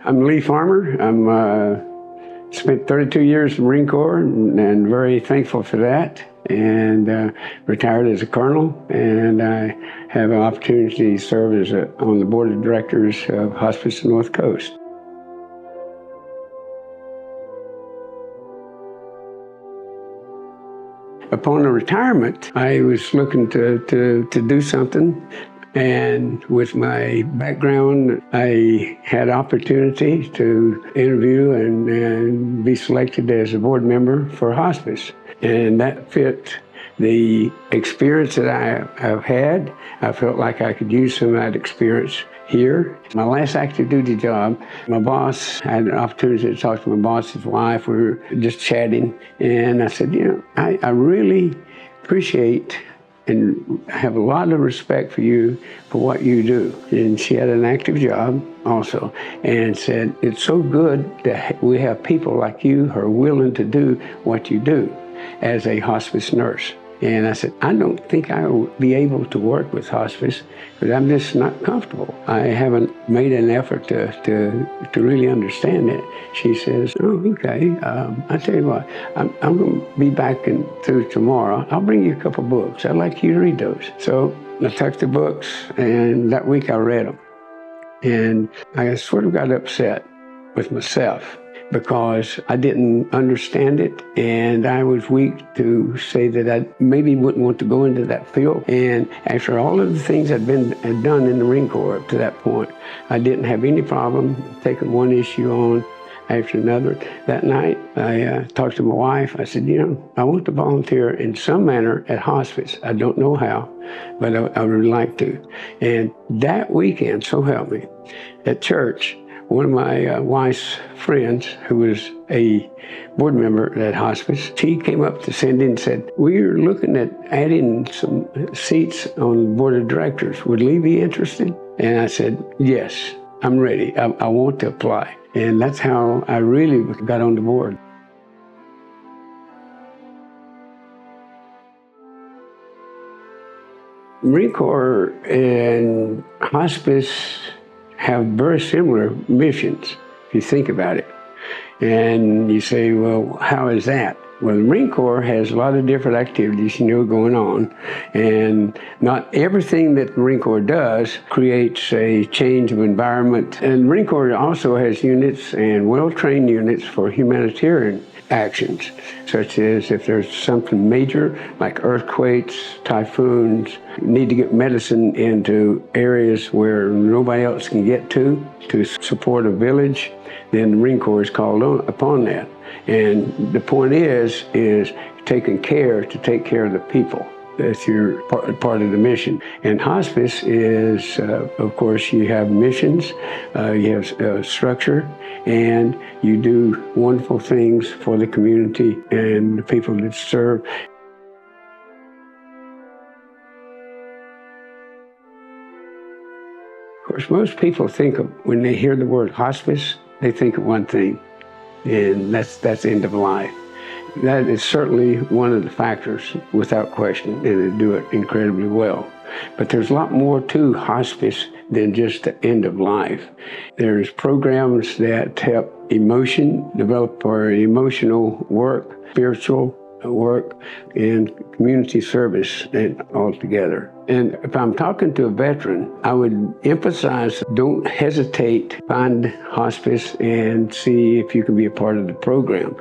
I'm Lee Farmer. Spent 32 years in the Marine Corps and very thankful for that. And retired as a colonel, and I have an opportunity to serve as on the board of directors of Hospice North Coast. Upon retirement, I was looking to do something. And with my background, I had opportunity to interview and be selected as a board member for Hospice. And that fit the experience that I've had. I felt like I could use some of that experience here. My last active duty job, my boss, I had an opportunity to talk to my boss's wife. We were just chatting. And I said, I really appreciate and have a lot of respect for you for what you do. And she had an active job also, and said, it's so good that we have people like you who are willing to do what you do as a hospice nurse. And I said, I don't think I will be able to work with hospice because I'm just not comfortable. I haven't made an effort to really understand it. She says, oh, okay. I tell you what, I'm going to be back through tomorrow. I'll bring you a couple books. I'd like you to read those. So I took the books, and that week I read them. And I sort of got upset with myself, because I didn't understand it, and I was weak to say that I maybe wouldn't want to go into that field. And after all of the things I'd done in the Marine Corps up to that point, I didn't have any problem taking one issue on after another. That night, I talked to my wife. I said, I want to volunteer in some manner at hospice. I don't know how, but I would like to. And that weekend, so help me, at church, one of my wife's friends, who was a board member at Hospice, she came up to Cindy and said, we're looking at adding some seats on the board of directors. Would Lee be interested? And I said, yes, I'm ready. I want to apply. And that's how I really got on the board. Marine Corps and Hospice have very similar missions, if you think about it. And you say, well, how is that? Well, the Marine Corps has a lot of different activities, going on. And not everything that the Marine Corps does creates a change of environment. And the Marine Corps also has units and well-trained units for humanitarian actions, such as if there's something major like earthquakes, typhoons, need to get medicine into areas where nobody else can get to support a village, then the Marine Corps is called upon that. And the point is taking care to take care of the people. That's your part of the mission. And hospice is, of course, you have missions, you have structure, and you do wonderful things for the community and the people that serve. Of course, most people think of, when they hear the word hospice, they think of one thing, and that's end of life. That is certainly one of the factors, without question, and they do it incredibly well. But there's a lot more to hospice than just the end of life. There's programs that help develop our emotional work, spiritual work, and community service altogether. And if I'm talking to a veteran, I would emphasize, don't hesitate, find hospice and see if you can be a part of the program,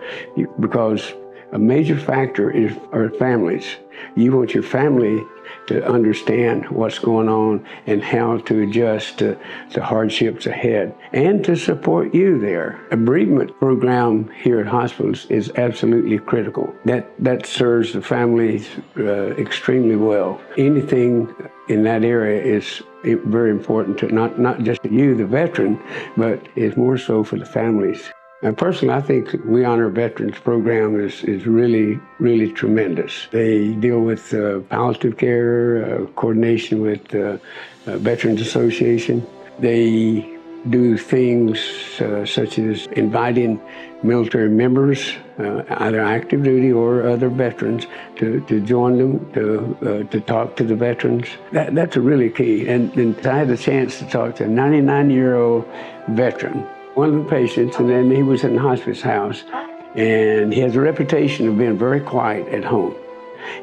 because a major factor is our families. You want your family to understand what's going on and how to adjust to the hardships ahead and to support you there. A bereavement program here at hospitals is absolutely critical. That serves the families extremely well. Anything in that area is very important to not just you, the veteran, but it's more so for the families. And personally, I think We Honor Veterans program is really, really tremendous. They deal with palliative care, coordination with Veterans Association. They do things such as inviting military members, either active duty or other veterans, to join them, to talk to the veterans. That's a really key. And I had a chance to talk to a 99-year-old veteran one of the patients, and then he was in the hospice house, and he has a reputation of being very quiet at home.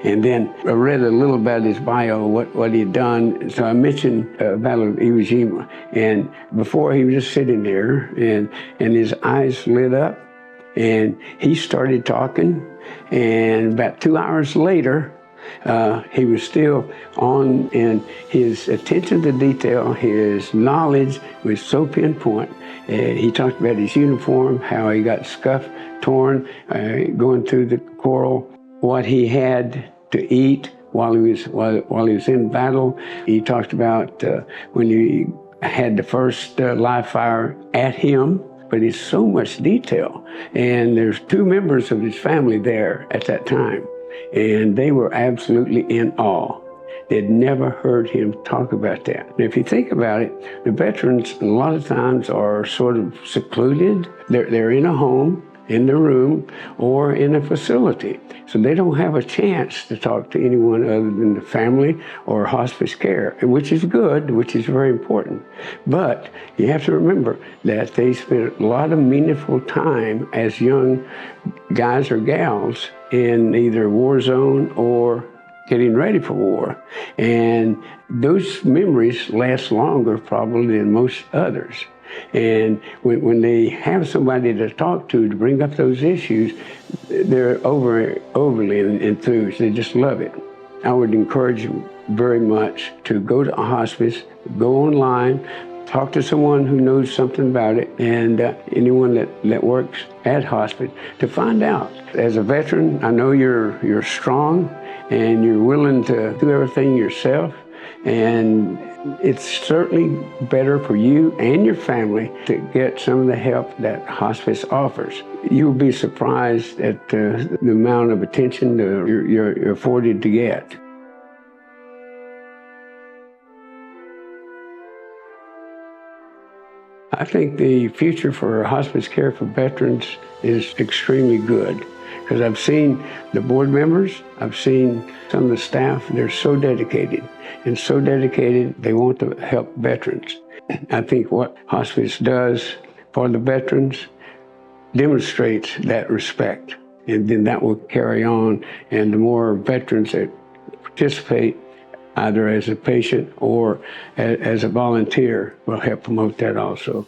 And then I read a little about his bio, what he had done. So I mentioned Battle of Iwo Jima. And before, he was just sitting there, and his eyes lit up, and he started talking. And about 2 hours later, he was still on, and his attention to detail, his knowledge was so pinpoint. He talked about his uniform, how he got scuffed, torn, going through the coral, what he had to eat while he was in battle. He talked about when he had the first live fire at him, but it's so much detail. And there's 2 members of his family there at that time, and they were absolutely in awe. They'd never heard him talk about that. And if you think about it, the veterans a lot of times are sort of secluded. They're in a home, in the room, or in a facility. So they don't have a chance to talk to anyone other than the family or hospice care, which is good, which is very important. But you have to remember that they spent a lot of meaningful time as young guys or gals in either war zone or getting ready for war. And those memories last longer probably than most others. And when they have somebody to talk to bring up those issues, they're overly enthused. They just love it. I would encourage you very much to go to a hospice, go online, talk to someone who knows something about it, and anyone that works at hospice to find out. As a veteran, I know you're strong and you're willing to do everything yourself, and it's certainly better for you and your family to get some of the help that hospice offers. You'll be surprised at the amount of attention you're afforded to get. I think the future for hospice care for veterans is extremely good, because I've seen the board members, I've seen some of the staff, they're so dedicated, and so dedicated they want to help veterans. I think what hospice does for the veterans demonstrates that respect, and then that will carry on, and the more veterans that participate, either as a patient or as a volunteer, will help promote that also.